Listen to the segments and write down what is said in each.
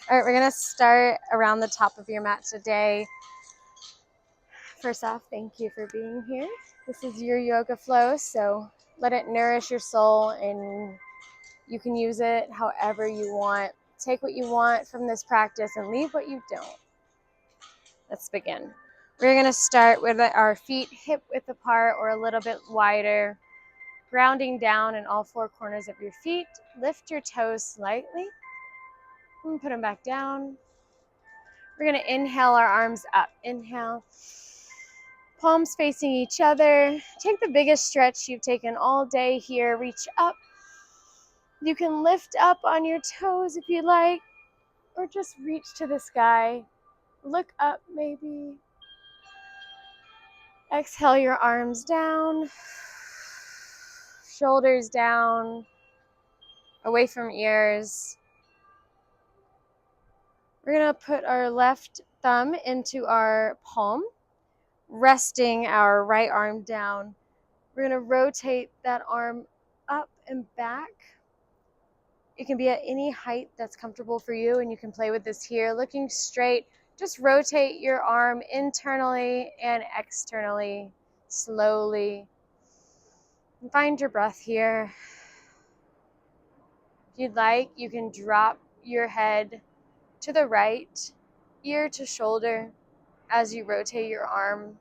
All right, we're gonna start around the top of your mat today. First off, thank you for being here. This is your yoga flow, so let it nourish your soul and you can use it however you want. Take what you want from this practice and leave what you don't. Let's begin. We're gonna start with our feet hip width apart or a little bit wider, grounding down in all four corners of your feet. Lift your toes slightly and put them back down. We're gonna inhale our arms up. Inhale. Palms facing each other. Take the biggest stretch you've taken all day here. Reach up. You can lift up on your toes if you like, or just reach to the sky. Look up maybe. Exhale your arms down. Shoulders down. Away from ears. We're going to put our left thumb into our palm, resting our right arm down. We're going to rotate that arm up and back. It can be at any height that's comfortable for you, and you can play with this here. Looking straight, just rotate your arm internally and externally, slowly. And find your breath here. If you'd like, you can drop your head to the right, ear to shoulder, as you rotate your arm,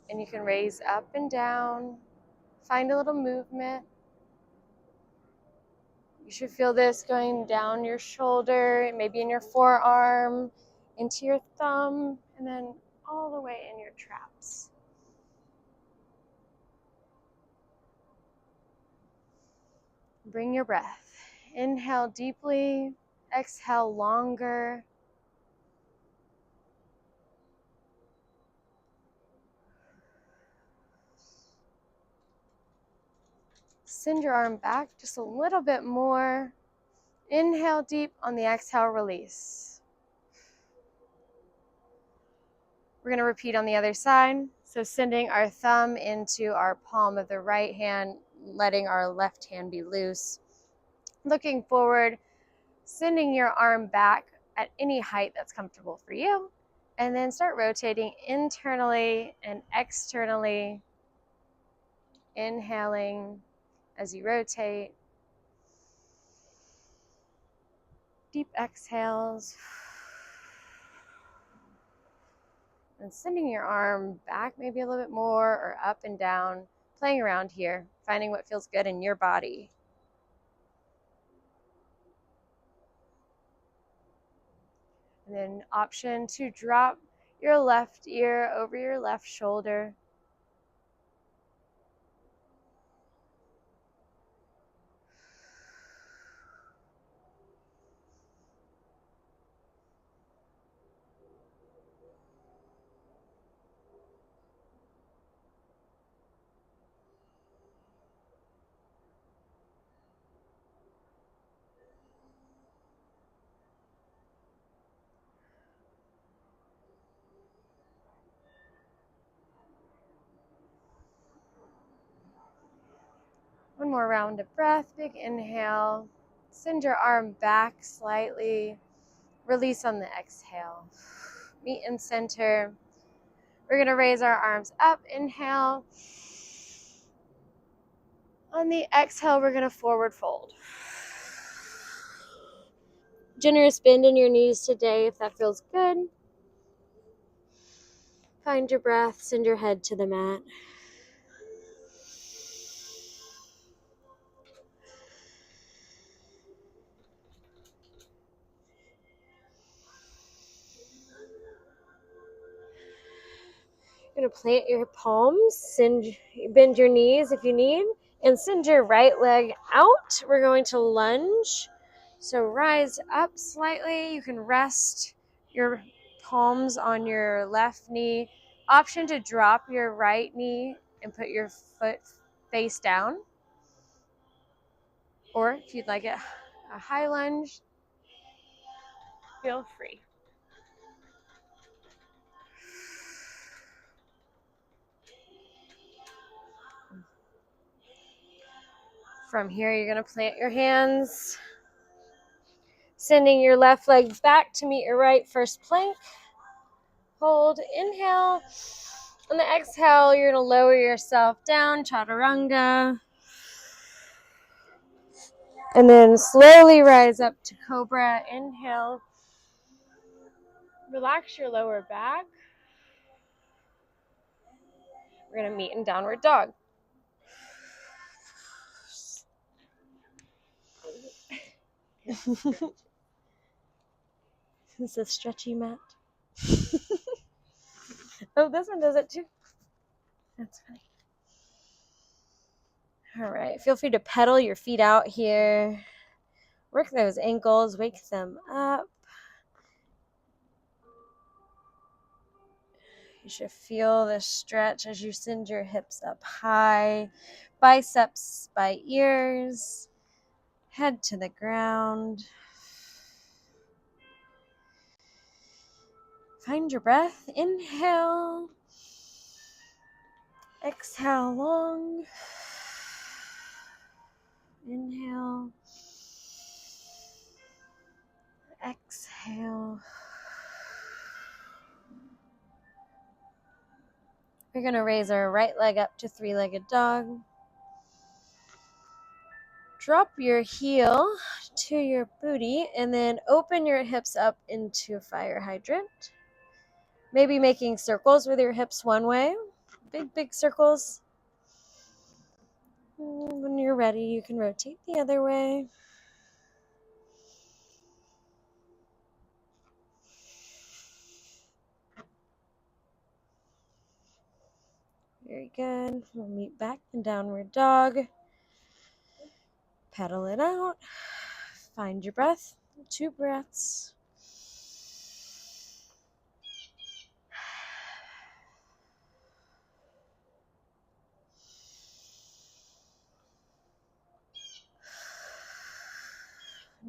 and you can raise up and down. Find a little movement. You should feel this going down your shoulder, maybe in your forearm, into your thumb, and then all the way in your traps. Bring your breath. Inhale deeply, exhale longer. Send your arm back just a little bit more. Inhale deep, on the exhale, release. We're going to repeat on the other side. So sending our thumb into our palm of the right hand, letting our left hand be loose. Looking forward, sending your arm back at any height that's comfortable for you. And then start rotating internally and externally. Inhaling as you rotate. Deep exhales. And sending your arm back maybe a little bit more or up and down. Playing around here, finding what feels good in your body. And then option to drop your left ear over your left shoulder. One more round of breath, big inhale. Send your arm back slightly. Release on the exhale. Meet in center. We're going to raise our arms up. Inhale. On the exhale, we're going to forward fold. Generous bend in your knees today if that feels good. Find your breath. Send your head to the mat. You're going to plant your palms, bend your knees if you need, and send your right leg out. We're going to lunge. So rise up slightly. You can rest your palms on your left knee. Option to drop your right knee and put your foot face down. Or if you'd like a high lunge, feel free. From here, you're going to plant your hands. Sending your left leg back to meet your right, first plank. Hold, inhale. On the exhale, you're going to lower yourself down, chaturanga. And then slowly rise up to cobra. Inhale. Relax your lower back. We're going to meet in downward dog. This is a stretchy mat. Oh, this one does it too. That's funny. All right, feel free to pedal your feet out here. Work those ankles, wake them up. You should feel the stretch as you send your hips up high, biceps by ears, head to the ground. Find your breath. Inhale. Exhale long. Inhale. Exhale. We're going to raise our right leg up to three-legged dog. Drop your heel to your booty and then open your hips up into fire hydrant. Maybe making circles with your hips one way. Big circles. When you're ready, you can rotate the other way. Very good. We'll meet back in downward dog. Pedal it out. Find your breath. 2 breaths.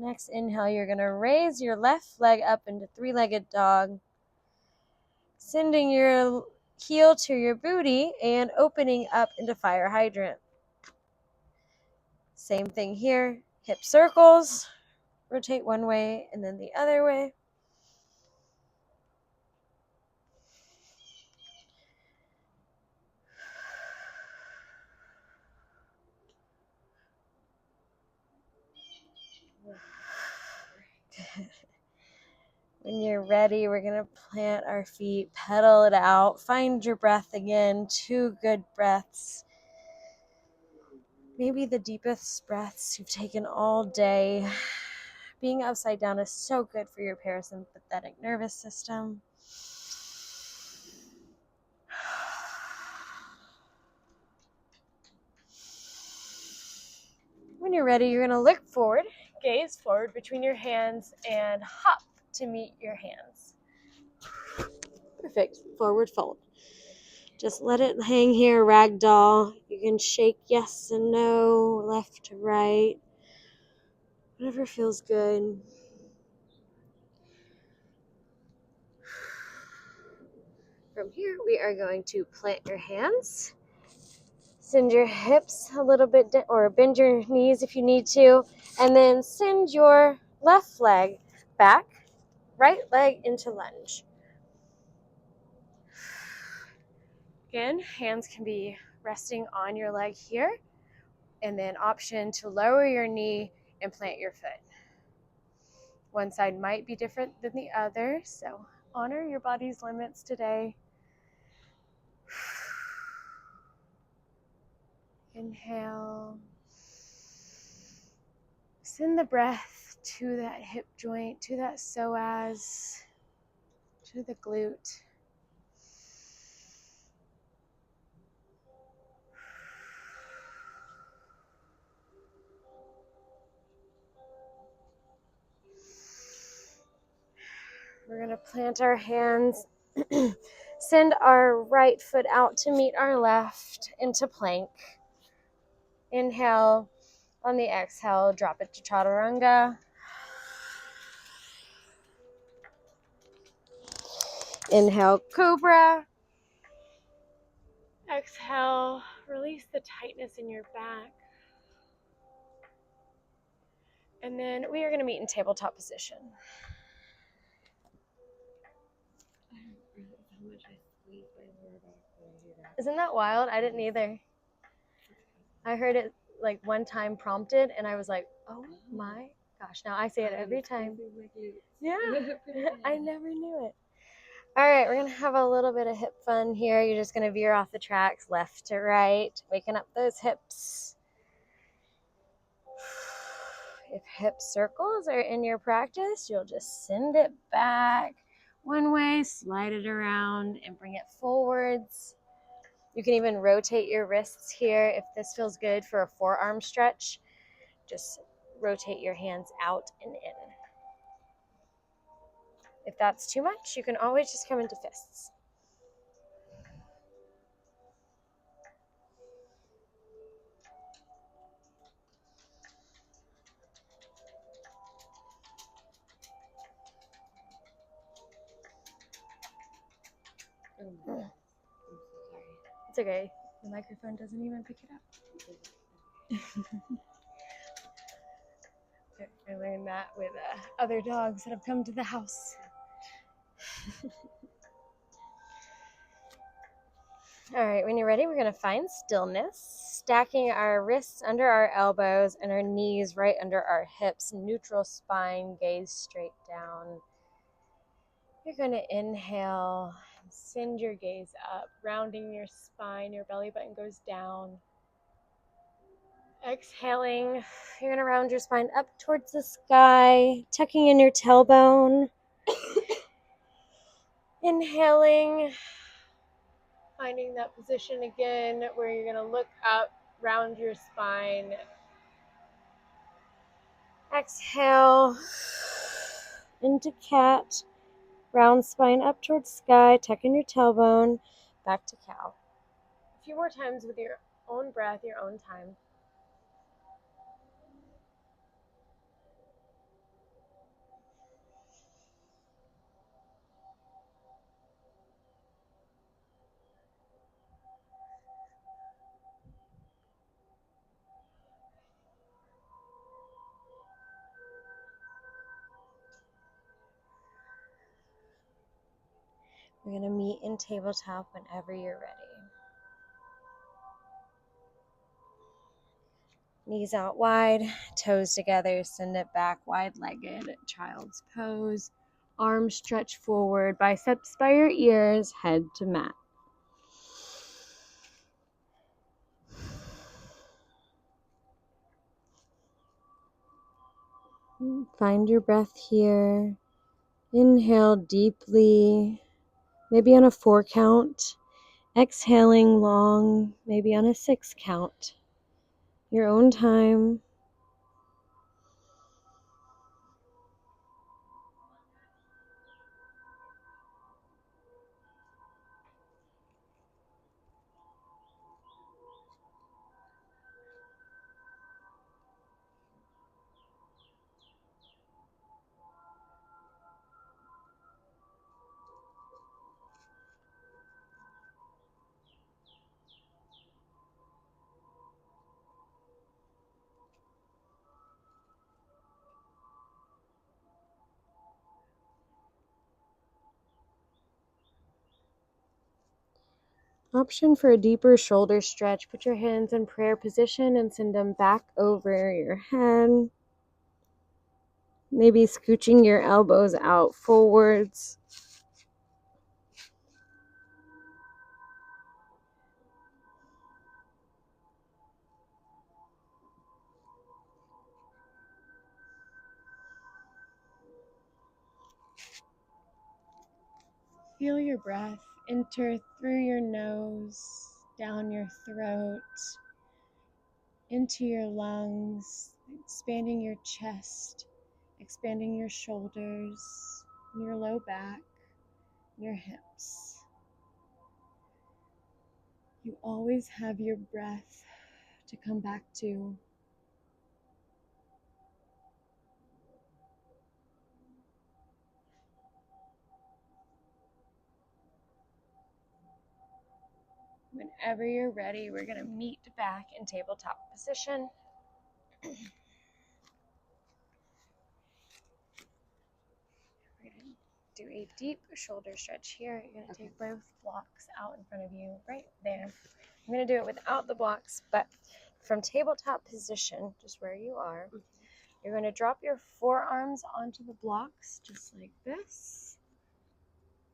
Next inhale, you're going to raise your left leg up into three-legged dog. Sending your heel to your booty and opening up into fire hydrant. Same thing here. Hip circles. Rotate one way and then the other way. When you're ready, we're going to plant our feet, pedal it out, find your breath again, 2 good breaths. Maybe the deepest breaths you've taken all day. Being upside down is so good for your parasympathetic nervous system. When you're ready, you're going to look forward, gaze forward between your hands, and hop to meet your hands. Perfect. Forward fold. Just let it hang here, ragdoll. You can shake yes and no, left to right. Whatever feels good. From here, we are going to plant your hands. Send your hips a little bit, or bend your knees if you need to. And then send your left leg back, right leg into lunge. Again, hands can be resting on your leg here. And then option to lower your knee and plant your foot. One side might be different than the other, so honor your body's limits today. Inhale. Send the breath to that hip joint, to that psoas, to the glute. We're going to plant our hands, send our right foot out to meet our left into plank. Inhale. On the exhale, drop it to chaturanga. Inhale, cobra. Exhale, release the tightness in your back. And then we are going to meet in tabletop position. Isn't that wild? I didn't either. I heard it like one time prompted and I was like, oh my gosh. Now I say it every time. Yeah, I never knew it. All right, we're going to have a little bit of hip fun here. You're just going to veer off the tracks left to right, waking up those hips. If hip circles are in your practice, you'll just send it back one way, slide it around, and bring it forwards. You can even rotate your wrists here if this feels good for a forearm stretch. Just rotate your hands out and in. If that's too much, you can always just come into fists. I'm so sorry. It's okay. The microphone doesn't even pick it up. I learned that with other dogs that have come to the house. All right, when you're ready, we're going to find stillness, stacking our wrists under our elbows and our knees right under our hips, neutral spine, gaze straight down. You're going to inhale, send your gaze up, rounding your spine, your belly button goes down. Exhaling, you're going to round your spine up towards the sky, tucking in your tailbone. Inhaling, finding that position again where you're going to look up, round your spine. Exhale into cat, round spine up towards sky, tuck in your tailbone, back to cow. A few more times with your own breath, your own time. We're going to meet in tabletop whenever you're ready. Knees out wide, toes together, send it back, wide-legged, child's pose. Arms stretch forward, biceps by your ears, head to mat. Find your breath here. Inhale deeply, maybe on a 4 count. Exhaling long, maybe on a 6 count. Your own time. Option for a deeper shoulder stretch. Put your hands in prayer position and send them back over your head. Maybe scooching your elbows out forwards. Feel your breath enter through your nose, down your throat, into your lungs, expanding your chest, expanding your shoulders, your low back, your hips. You always have your breath to come back to. Whenever you're ready, we're going to meet back in tabletop position. do a deep shoulder stretch here. You're going to take both blocks out in front of you right there. I'm going to do it without the blocks, but from tabletop position, just where you are, you're going to drop your forearms onto the blocks just like this.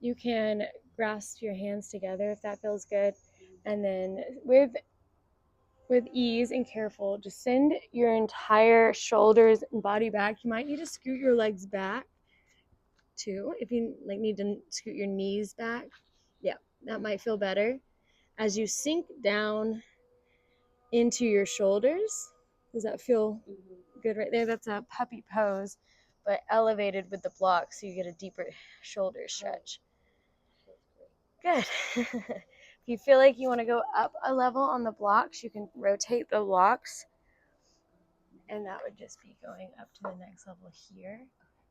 You can grasp your hands together if that feels good. And then with ease and careful, just send your entire shoulders and body back. You might need to scoot your legs back too. If you need to scoot your knees back, yeah, that might feel better. As you sink down into your shoulders, does that feel good right there? That's a puppy pose, but elevated with the block so you get a deeper shoulder stretch. Good. If you feel like you want to go up a level on the blocks, you can rotate the blocks, and that would just be going up to the next level here.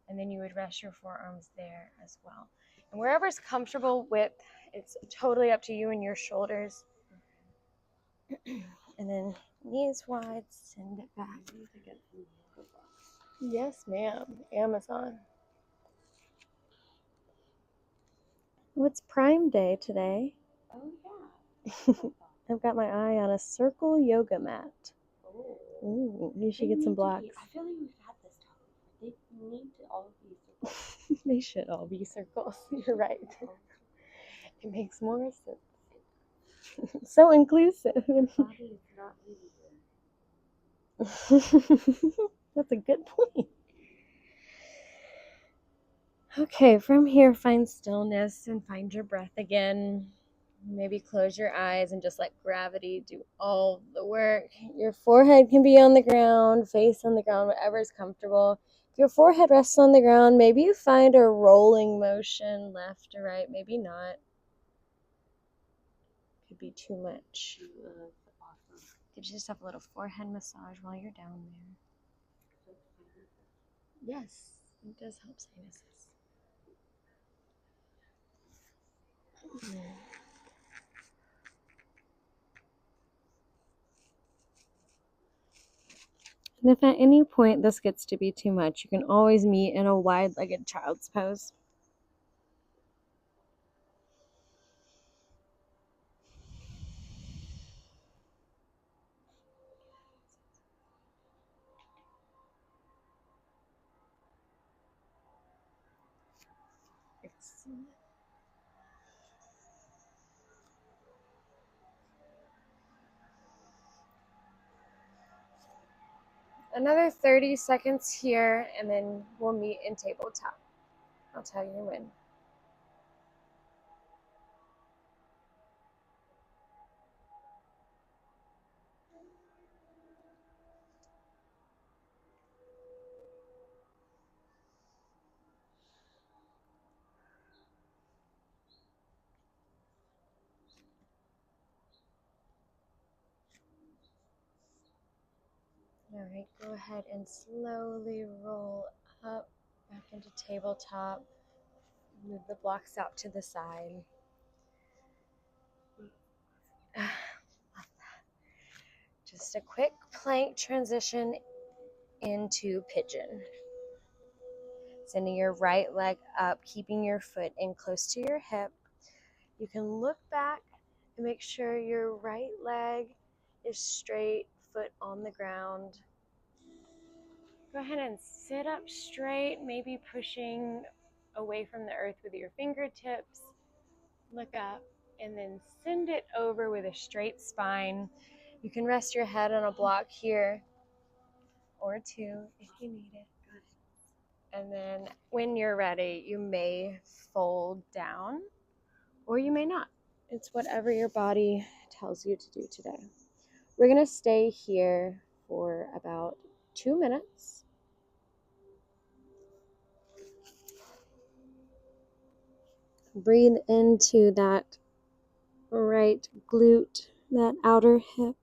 And then you would rest your forearms there as well. And wherever's comfortable with, it's totally up to you and your shoulders. And then knees wide, send it back. Yes, ma'am. Amazon. What's Prime Day today? Oh, yeah. I've got my eye on a circle yoga mat. Oh. Ooh, you should get some blocks. I feel like we've had this topic. They need to all be circles. They should all be circles. You're right. It makes more sense. So inclusive. Body is not easy. That's a good point. Okay, from here, find stillness and find your breath again. Maybe close your eyes and just let gravity do all the work. Your forehead can be on the ground, face on the ground, whatever is comfortable. If your forehead rests on the ground, maybe you find a rolling motion left to right, maybe not. Could be too much. Awesome. Give yourself a little forehead massage while you're down there. Yes, it does help sinuses. And if at any point this gets to be too much, you can always meet in a wide-legged child's pose. Excellent. Another 30 seconds here, and then we'll meet in tabletop. I'll tell you when. All right, go ahead and slowly roll up back into tabletop. Move the blocks out to the side. Just a quick plank transition into pigeon. Sending your right leg up, keeping your foot in close to your hip. You can look back and make sure your right leg is straight, foot on the ground. Go ahead and sit up straight, maybe pushing away from the earth with your fingertips. Look up and then send it over with a straight spine. You can rest your head on a block here or two if you need it. And then when you're ready, you may fold down or you may not. It's whatever your body tells you to do today. We're going to stay here for about 2 minutes. Breathe into that right glute, that outer hip.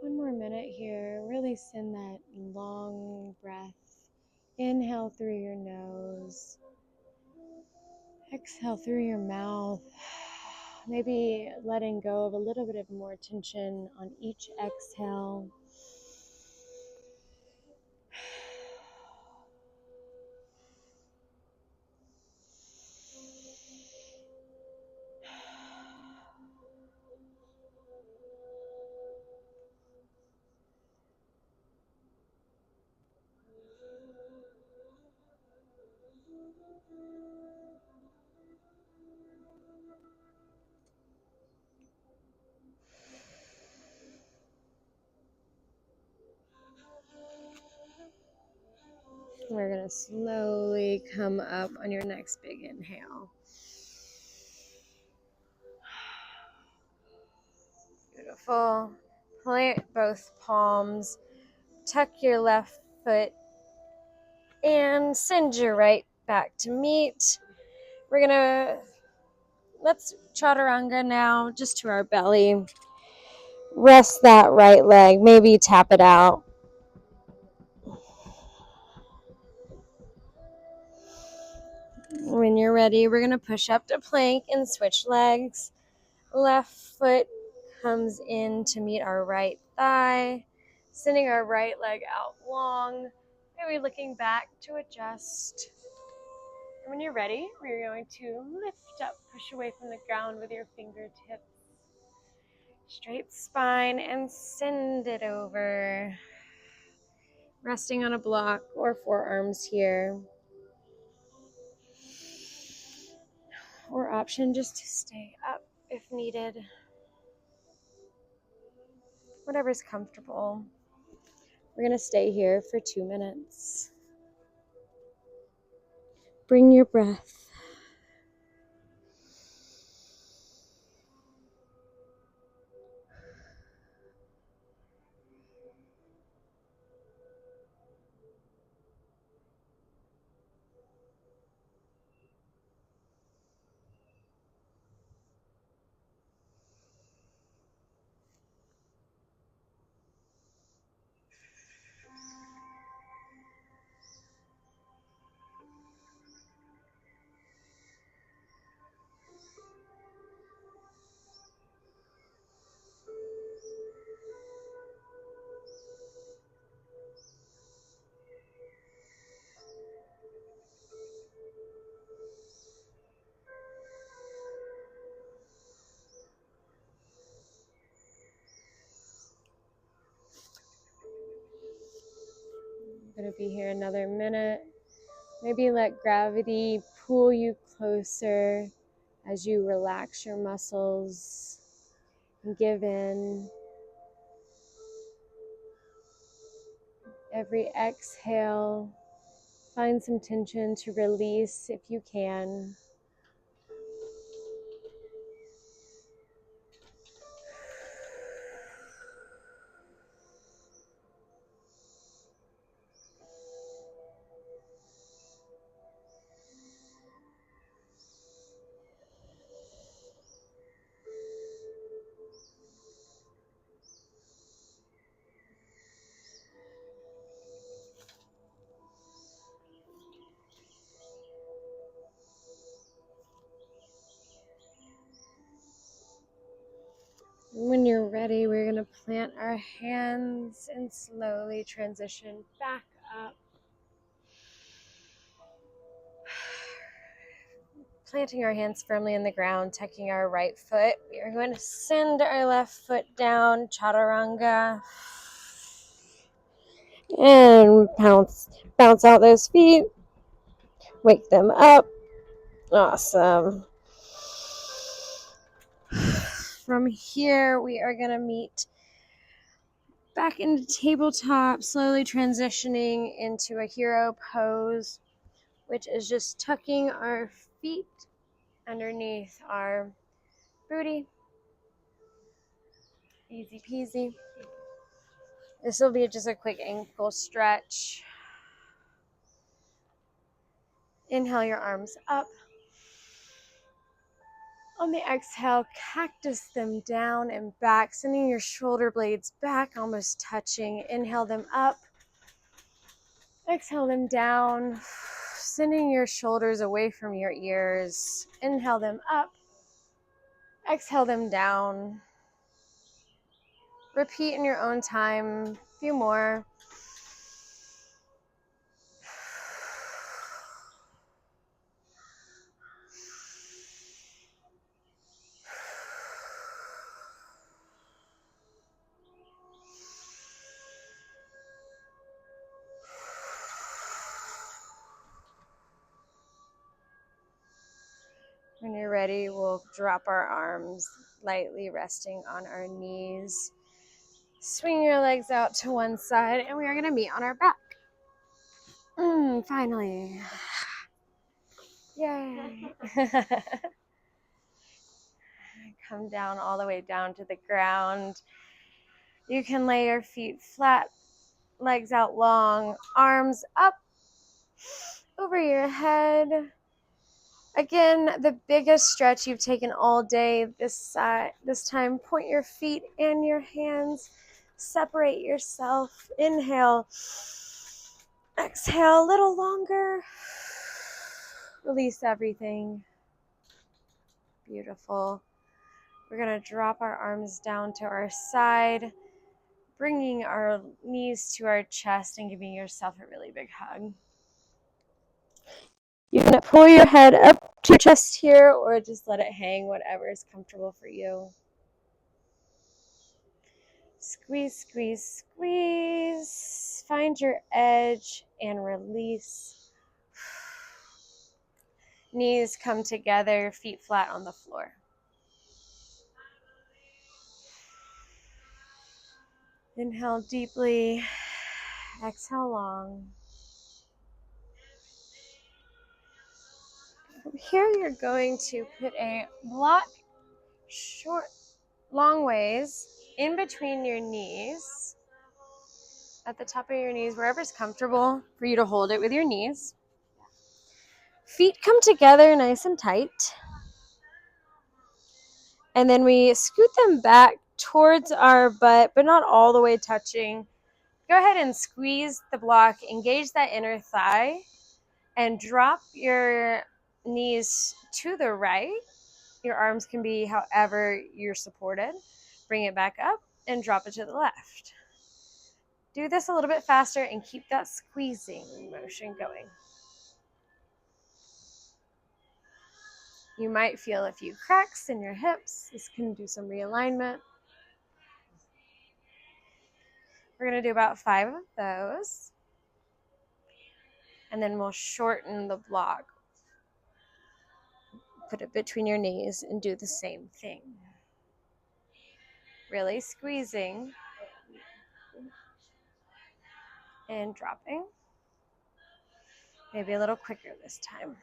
One more minute here. Really send that long breath. Inhale through your nose. Exhale through your mouth. Maybe letting go of a little bit of more tension on each exhale. We're going to slowly come up on your next big inhale. Beautiful. Plant both palms. Tuck your left foot and send your right back to meet. We're going to, let's chaturanga now, just to our belly. Rest that right leg. Maybe tap it out. When you're ready, we're going to push up to plank and switch legs. Left foot comes in to meet our right thigh, sending our right leg out long, maybe looking back to adjust. And when you're ready, we're going to lift up, push away from the ground with your fingertips. Straight spine and send it over. Resting on a block or forearms here. Or option just to stay up if needed. Whatever's comfortable. We're going to stay here for 2 minutes. Bring your breath. I'm going to be here another minute. Maybe let gravity pull you closer as you relax your muscles and give in. Every exhale, find some tension to release if you can. When you're ready, we're going to plant our hands and slowly transition back up. Planting our hands firmly in the ground, tucking our right foot. We are going to send our left foot down, chaturanga. And bounce out those feet. Wake them up. Awesome. From here, we are going to meet back into tabletop, slowly transitioning into a hero pose, which is just tucking our feet underneath our booty. Easy peasy. This will be just a quick ankle stretch. Inhale your arms up. On the exhale, cactus them down and back, sending your shoulder blades back, almost touching. Inhale them up. Exhale them down, sending your shoulders away from your ears. Inhale them up. Exhale them down. Repeat in your own time. A few more. When you're ready, we'll drop our arms, lightly resting on our knees. Swing your legs out to one side, and we are going to meet on our back. Finally. Yay. Come down all the way down to the ground. You can lay your feet flat, legs out long, arms up over your head. Again, the biggest stretch you've taken all day. This time, point your feet and your hands. Separate yourself. Inhale. Exhale a little longer. Release everything. Beautiful. We're going to drop our arms down to our side, bringing our knees to our chest and giving yourself a really big hug. You can pull your head up to your chest here or just let it hang, whatever is comfortable for you. Squeeze, squeeze, squeeze. Find your edge and release. Knees come together, feet flat on the floor. Inhale deeply. Exhale long. From here, you're going to put a block long ways in between your knees, at the top of your knees, wherever's comfortable for you to hold it with your knees. Feet come together nice and tight. And then we scoot them back towards our butt, but not all the way touching. Go ahead and squeeze the block, engage that inner thigh, and drop your knees to the right. Your arms can be however you're supported. Bring it back up and drop it to the left. Do this a little bit faster and keep that squeezing motion going. You might feel a few cracks in your hips. This can do some realignment. We're going to do about 5 of those. And then we'll shorten the block. Put it between your knees and do the same thing. Really squeezing and dropping. Maybe a little quicker this time.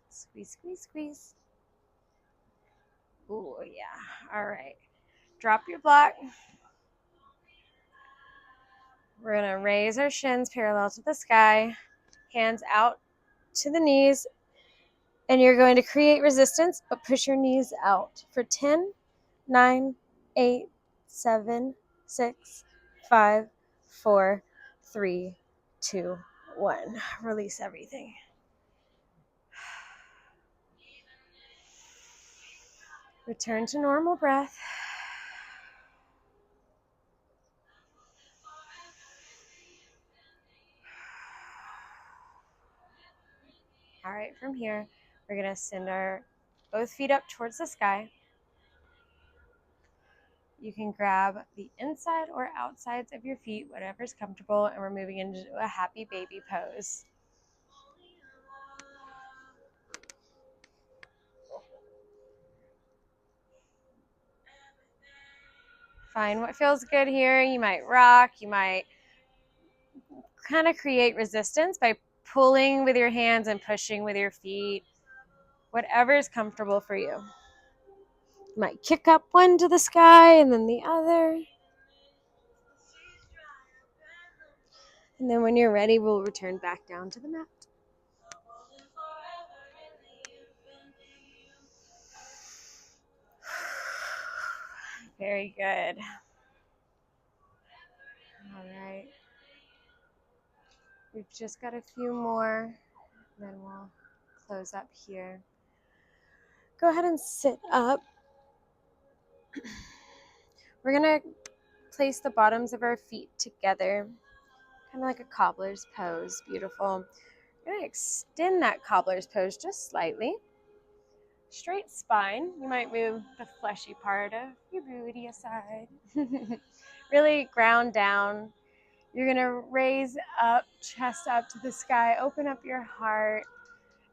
Squeeze, squeeze, squeeze. Ooh, yeah. All right. Drop your block. We're going to raise our shins parallel to the sky. Hands out to the knees. And you're going to create resistance, but push your knees out for 10, 9, 8, 7, 6, 5, 4, 3, 2, 1. Release everything. Return to normal breath. All right, from here, we're going to send our both feet up towards the sky. You can grab the inside or outsides of your feet, whatever's comfortable, and we're moving into a happy baby pose. Find what feels good here. You might rock, you might kind of create resistance by pulling with your hands and pushing with your feet. Whatever is comfortable for you. You might kick up one to the sky and then the other. And then when you're ready, we'll return back down to the mat. Very good. All right. We've just got a few more, then we'll close up here. Go ahead and sit up. We're going to place the bottoms of our feet together, kind of like a cobbler's pose. Beautiful. We're going to extend that cobbler's pose just slightly. Straight spine. You might move the fleshy part of your booty aside. Really ground down. You're going to raise up, chest up to the sky, open up your heart,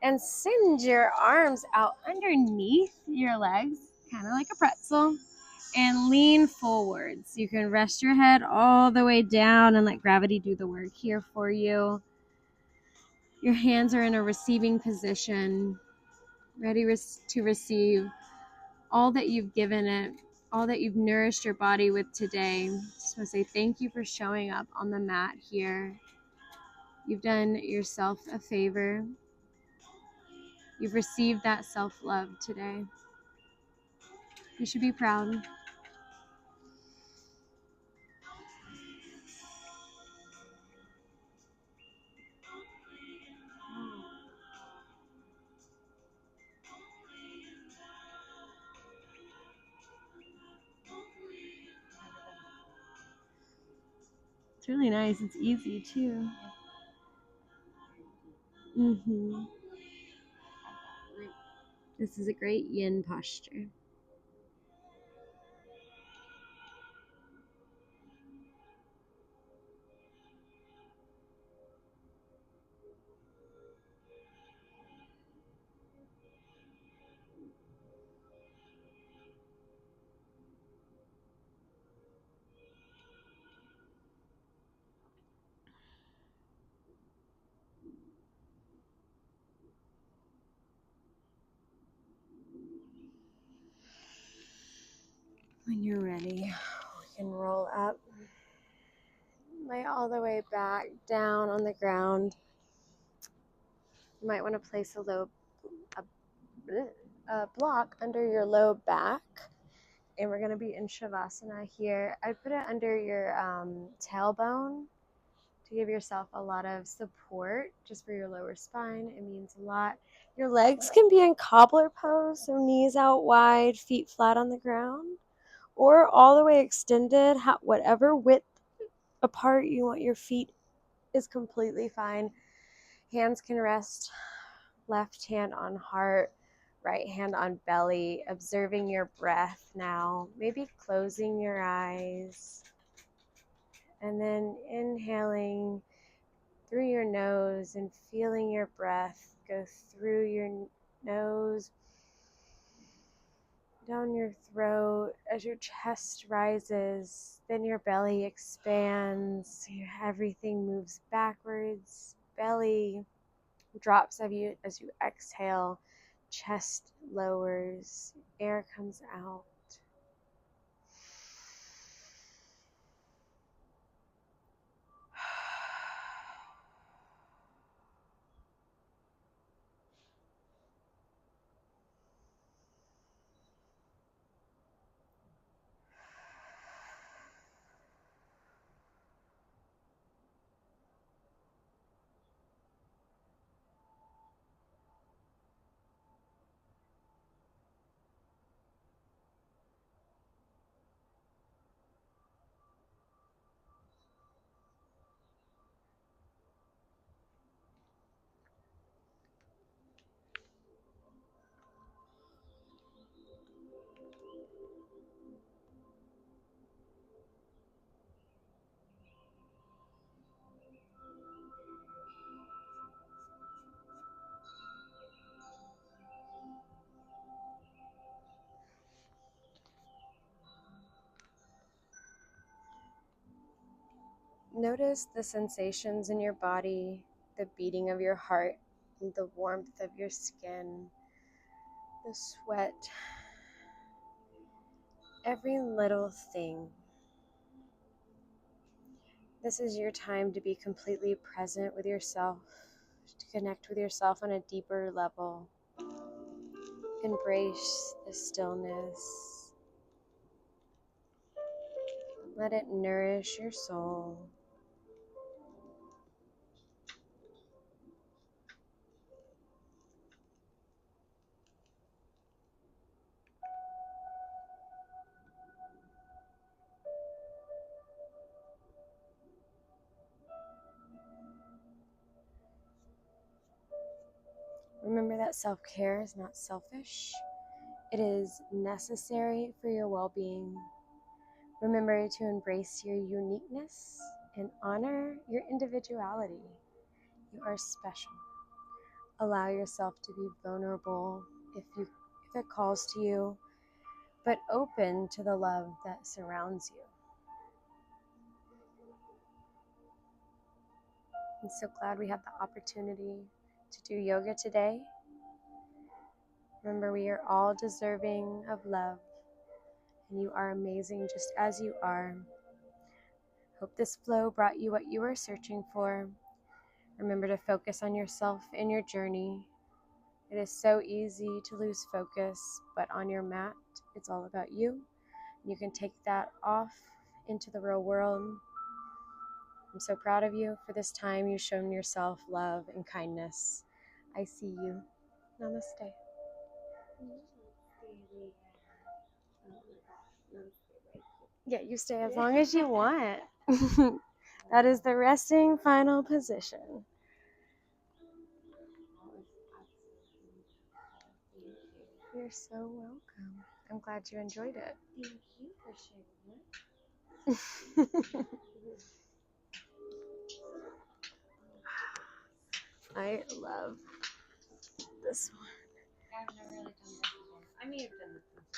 and send your arms out underneath your legs, kind of like a pretzel, and lean forwards. You can rest your head all the way down and let gravity do the work here for you. Your hands are in a receiving position, ready to receive all that you've given it, all that you've nourished your body with today. Just want to say thank you for showing up on the mat here. You've done yourself a favor. You've received that self-love today. You should be proud. It's really nice. It's easy too. This is a great yin posture. When you're ready, we can roll up, lay all the way back down on the ground. You might want to place a block under your low back, and we're going to be in Shavasana here. I put it under your tailbone to give yourself a lot of support just for your lower spine. It means a lot. Your legs can be in cobbler pose, so knees out wide, feet flat on the ground, or all the way extended, whatever width apart you want your feet is completely fine. Hands can rest, left hand on heart, right hand on belly, observing your breath now, maybe closing your eyes, and then inhaling through your nose and feeling your breath go through your nose, down your throat as your chest rises, then your belly expands, everything moves backwards, belly drops as you exhale, chest lowers, air comes out. Notice the sensations in your body, the beating of your heart, the warmth of your skin, the sweat, every little thing. This is your time to be completely present with yourself, to connect with yourself on a deeper level. Embrace the stillness. Let it nourish your soul. Remember that self-care is not selfish. It is necessary for your well-being. Remember to embrace your uniqueness and honor your individuality. You are special. Allow yourself to be vulnerable if it calls to you, but open to the love that surrounds you. I'm so glad we had the opportunity to do yoga today. Remember, we are all deserving of love, and you are amazing just as you are. Hope this flow brought you what you were searching for. Remember to focus on yourself and your journey. It is so easy to lose focus, but on your mat, it's all about you. You can take that off into the real world. I'm so proud of you for this time you've shown yourself love and kindness. I see you. Namaste. Yeah, you stay as long as you want. That is the resting final position. You're so welcome. I'm glad you enjoyed it. Thank you for sharing it. I love this one. I've never really done this before. I may have done this before.